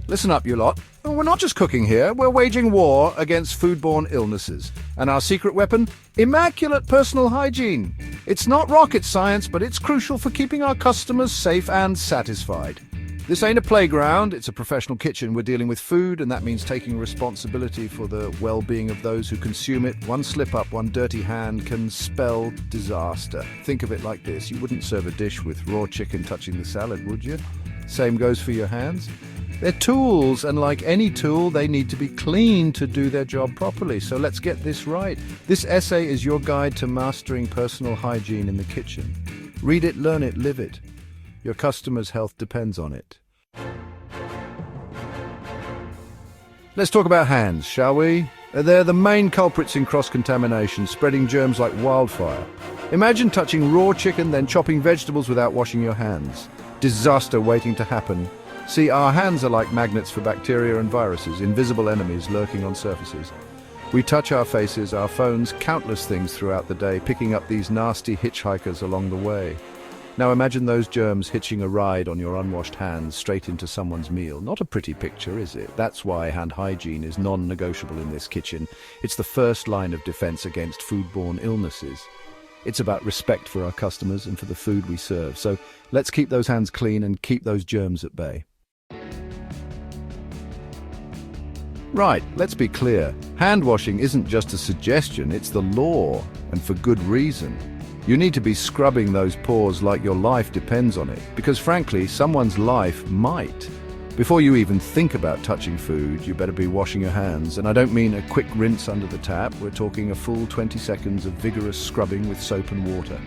Listen up, you lot. We're not just cooking here, we're waging war against foodborne illnesses. And our secret weapon? Immaculate personal hygiene. It's not rocket science, but it's crucial for keeping our customers safe and satisfied. This ain't a playground, it's a professional kitchen. We're dealing with food, and that means taking responsibility for the well-being of those who consume it. One slip-up, one dirty hand can spell disaster. Think of it like this. You wouldn't serve a dish with raw chicken touching the salad, would you? Same goes for your hands. They're tools, and like any tool, they need to be clean to do their job properly. So let's get this right. This essay is your guide to mastering personal hygiene in the kitchen. Read it, learn it, live it. Your customer's health depends on it. Let's talk about hands, shall we? They're the main culprits in cross-contamination, spreading germs like wildfire. Imagine touching raw chicken, then chopping vegetables without washing your hands. Disaster waiting to happen. See, our hands are like magnets for bacteria and viruses, invisible enemies lurking on surfaces. We touch our faces, our phones, countless things throughout the day, picking up these nasty hitchhikers along the way. Now imagine those germs hitching a ride on your unwashed hands straight into someone's meal. Not a pretty picture, is it? That's why hand hygiene is non-negotiable in this kitchen. It's the first line of defense against foodborne illnesses. It's about respect for our customers and for the food we serve. So let's keep those hands clean and keep those germs at bay. Right, let's be clear. Hand washing isn't just a suggestion, it's the law, and for good reason. You need to be scrubbing those pores like your life depends on it, because frankly, someone's life might. Before you even think about touching food, you better be washing your hands. And I don't mean a quick rinse under the tap, we're talking a full 20 seconds of vigorous scrubbing with soap and water.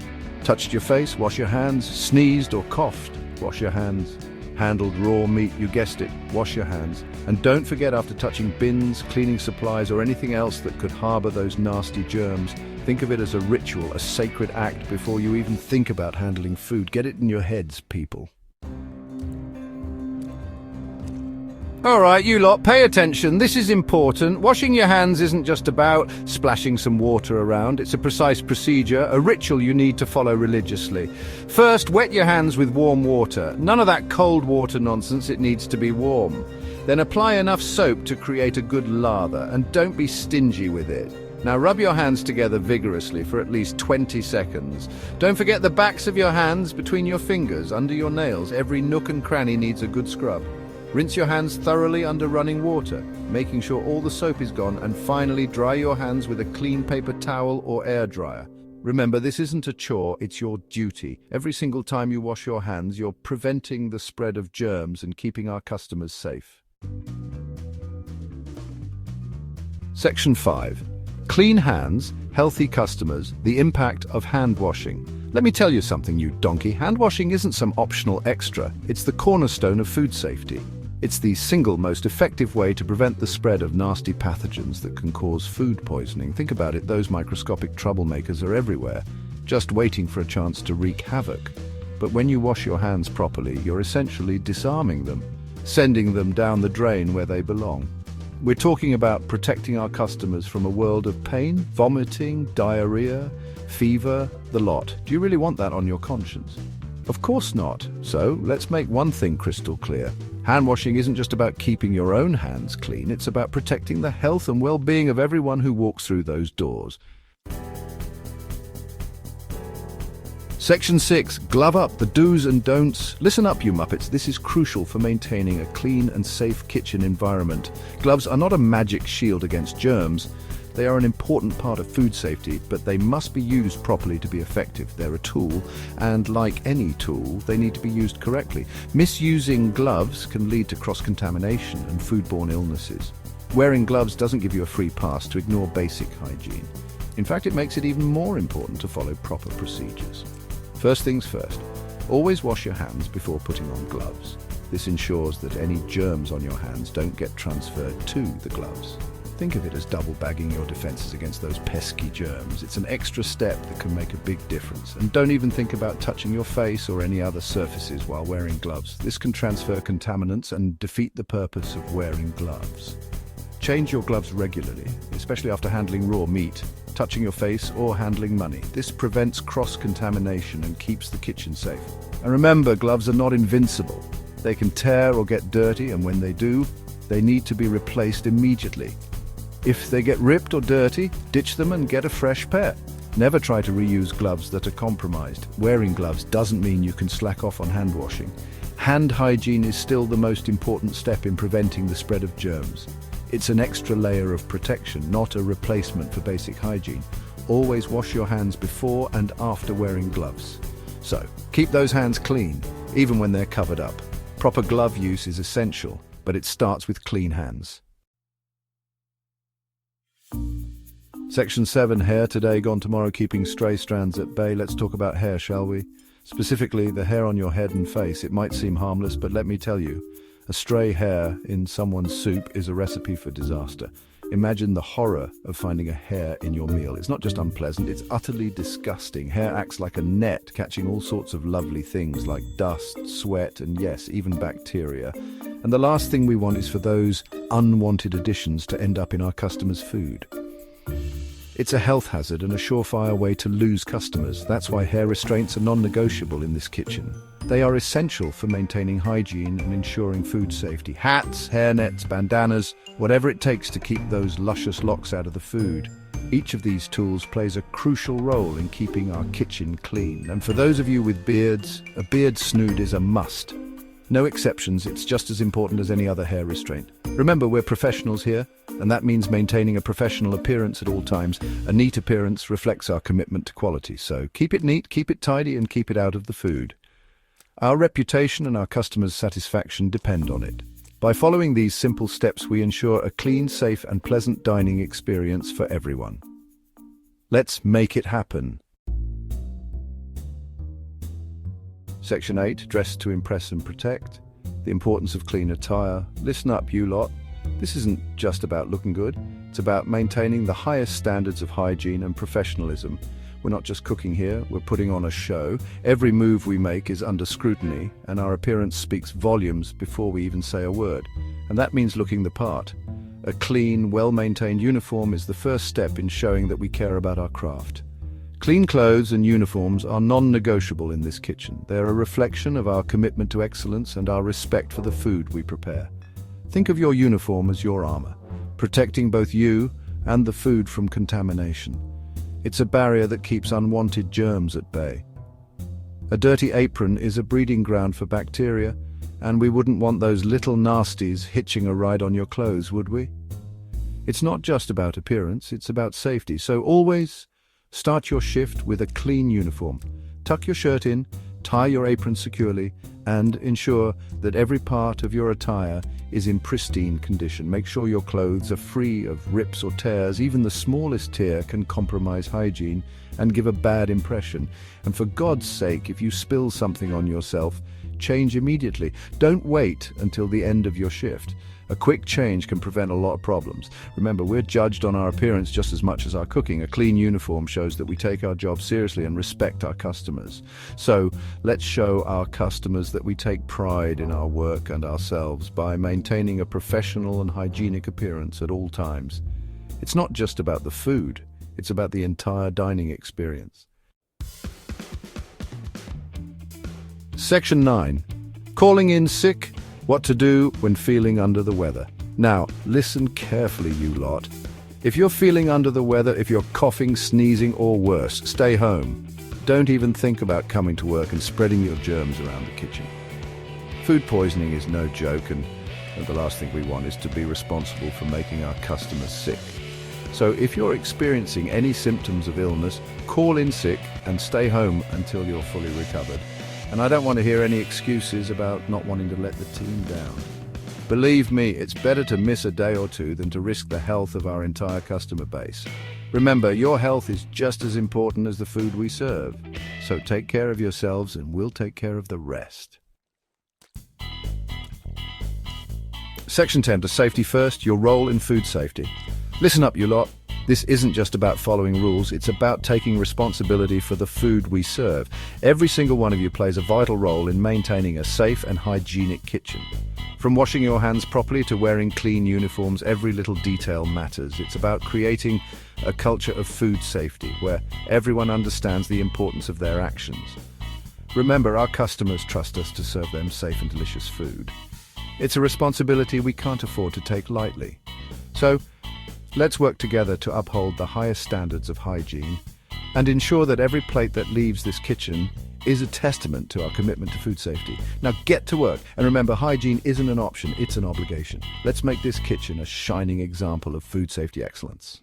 Touched your face, wash your hands. Sneezed or coughed, wash your hands. Handled raw meat, you guessed it, wash your hands. And don't forget, after touching bins, cleaning supplies, or anything else that could harbor those nasty germs, think of it as a ritual, a sacred act before you even think about handling food. Get it in your heads, people. All right, you lot, pay attention. This is important. Washing your hands isn't just about splashing some water around. It's a precise procedure, a ritual you need to follow religiously. First, wet your hands with warm water. None of that cold water nonsense, it needs to be warm. Then apply enough soap to create a good lather, and don't be stingy with it. Now rub your hands together vigorously for at least 20 seconds. Don't forget the backs of your hands, between your fingers, under your nails. Every nook and cranny needs a good scrub. Rinse your hands thoroughly under running water, making sure all the soap is gone, and finally dry your hands with a clean paper towel or air dryer. Remember, this isn't a chore, it's your duty. Every single time you wash your hands, you're preventing the spread of germs and keeping our customers safe. Section 5. Clean hands, healthy customers, the impact of hand washing. Let me tell you something, you donkey. Hand washing isn't some optional extra. It's the cornerstone of food safety. It's the single most effective way to prevent the spread of nasty pathogens that can cause food poisoning. Think about it, those microscopic troublemakers are everywhere, just waiting for a chance to wreak havoc. But when you wash your hands properly, you're essentially disarming them, sending them down the drain where they belong. We're talking about protecting our customers from a world of pain, vomiting, diarrhea, fever, the lot. Do you really want that on your conscience? Of course not. So let's make one thing crystal clear. Hand washing isn't just about keeping your own hands clean, it's about protecting the health and well-being of everyone who walks through those doors. Section 6. Glove up, the do's and don'ts. Listen up, you Muppets. This is crucial for maintaining a clean and safe kitchen environment. Gloves are not a magic shield against germs. They are an important part of food safety, but they must be used properly to be effective. They're a tool, and like any tool, they need to be used correctly. Misusing gloves can lead to cross-contamination and foodborne illnesses. Wearing gloves doesn't give you a free pass to ignore basic hygiene. In fact, it makes it even more important to follow proper procedures. First things first, always wash your hands before putting on gloves. This ensures that any germs on your hands don't get transferred to the gloves. Think of it as double bagging your defenses against those pesky germs. It's an extra step that can make a big difference. And don't even think about touching your face or any other surfaces while wearing gloves. This can transfer contaminants and defeat the purpose of wearing gloves. Change your gloves regularly, especially after handling raw meat, touching your face, or handling money. This prevents cross-contamination and keeps the kitchen safe. And remember, gloves are not invincible. They can tear or get dirty, and when they do, they need to be replaced immediately. If they get ripped or dirty, ditch them and get a fresh pair. Never try to reuse gloves that are compromised. Wearing gloves doesn't mean you can slack off on hand washing. Hand hygiene is still the most important step in preventing the spread of germs. It's an extra layer of protection, not a replacement for basic hygiene. Always wash your hands before and after wearing gloves. So, keep those hands clean, even when they're covered up. Proper glove use is essential, but it starts with clean hands. Section 7, hair today, gone tomorrow, keeping stray strands at bay. Let's talk about hair, shall we? Specifically, the hair on your head and face. It might seem harmless, but let me tell you, a stray hair in someone's soup is a recipe for disaster. Imagine the horror of finding a hair in your meal. It's not just unpleasant, it's utterly disgusting. Hair acts like a net, catching all sorts of lovely things like dust, sweat, and yes, even bacteria. And the last thing we want is for those unwanted additions to end up in our customers' food. It's a health hazard and a surefire way to lose customers. That's why hair restraints are non-negotiable in this kitchen. They are essential for maintaining hygiene and ensuring food safety. Hats, hairnets, bandanas, whatever it takes to keep those luscious locks out of the food. Each of these tools plays a crucial role in keeping our kitchen clean. And for those of you with beards, a beard snood is a must. No exceptions, it's just as important as any other hair restraint. Remember, we're professionals here, and that means maintaining a professional appearance at all times. A neat appearance reflects our commitment to quality, so keep it neat, keep it tidy, and keep it out of the food. Our reputation and our customers' satisfaction depend on it. By following these simple steps, we ensure a clean, safe, and pleasant dining experience for everyone. Let's make it happen. Section 8, dress to impress and protect. The importance of clean attire. Listen up, you lot. This isn't just about looking good. It's about maintaining the highest standards of hygiene and professionalism. We're not just cooking here, we're putting on a show. Every move we make is under scrutiny, and our appearance speaks volumes before we even say a word. And that means looking the part. A clean, well-maintained uniform is the first step in showing that we care about our craft. Clean clothes and uniforms are non-negotiable in this kitchen. They're a reflection of our commitment to excellence and our respect for the food we prepare. Think of your uniform as your armor, protecting both you and the food from contamination. It's a barrier that keeps unwanted germs at bay. A dirty apron is a breeding ground for bacteria, and we wouldn't want those little nasties hitching a ride on your clothes, would we? It's not just about appearance, it's about safety, so always start your shift with a clean uniform. Tuck your shirt in, tie your apron securely, and ensure that every part of your attire is in pristine condition. Make sure your clothes are free of rips or tears. Even the smallest tear can compromise hygiene and give a bad impression. And for God's sake, if you spill something on yourself, change immediately. Don't wait until the end of your shift. A quick change can prevent a lot of problems. Remember, we're judged on our appearance just as much as our cooking. A clean uniform shows that we take our job seriously and respect our customers. So let's show our customers that we take pride in our work and ourselves by maintaining a professional and hygienic appearance at all times. It's not just about the food, it's about the entire dining experience. Section 9. Calling in sick. What to do when feeling under the weather. Now, listen carefully, you lot. If you're feeling under the weather, if you're coughing, sneezing, or worse, stay home. Don't even think about coming to work and spreading your germs around the kitchen. Food poisoning is no joke, and the last thing we want is to be responsible for making our customers sick. So if you're experiencing any symptoms of illness, call in sick and stay home until you're fully recovered. And I don't want to hear any excuses about not wanting to let the team down. Believe me, it's better to miss a day or two than to risk the health of our entire customer base. Remember, your health is just as important as the food we serve. So take care of yourselves and we'll take care of the rest. Section 10, to safety first, your role in food safety. Listen up, you lot. This isn't just about following rules, it's about taking responsibility for the food we serve. Every single one of you plays a vital role in maintaining a safe and hygienic kitchen. From washing your hands properly to wearing clean uniforms, every little detail matters. It's about creating a culture of food safety where everyone understands the importance of their actions. Remember, our customers trust us to serve them safe and delicious food. It's a responsibility we can't afford to take lightly. So, let's work together to uphold the highest standards of hygiene and ensure that every plate that leaves this kitchen is a testament to our commitment to food safety. Now get to work, and remember, hygiene isn't an option, it's an obligation. Let's make this kitchen a shining example of food safety excellence.